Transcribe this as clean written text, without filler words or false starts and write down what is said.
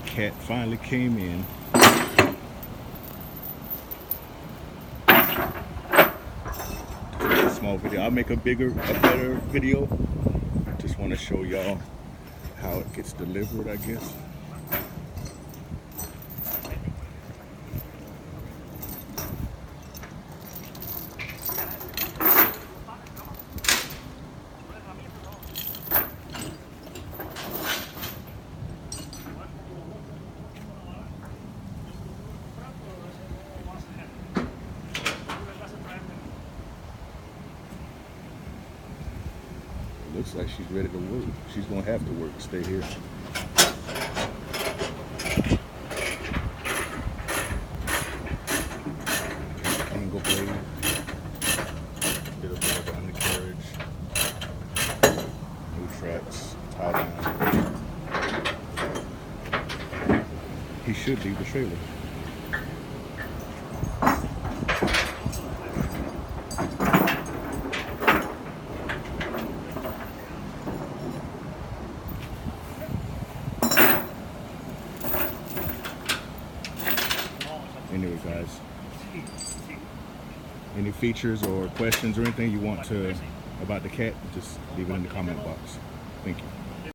cat finally came in. Just a small video. I'll make a better video. Just want to show y'all how it gets delivered, I guess. Looks like she's ready to work. She's gonna have to work. Stay here. Angle blade. Bit of rubber undercarriage. New tracks. Tie down. He should leave the trailer. Anyway, guys, any features or questions or anything you want to about the cat, just leave it in the comment box. Thank you.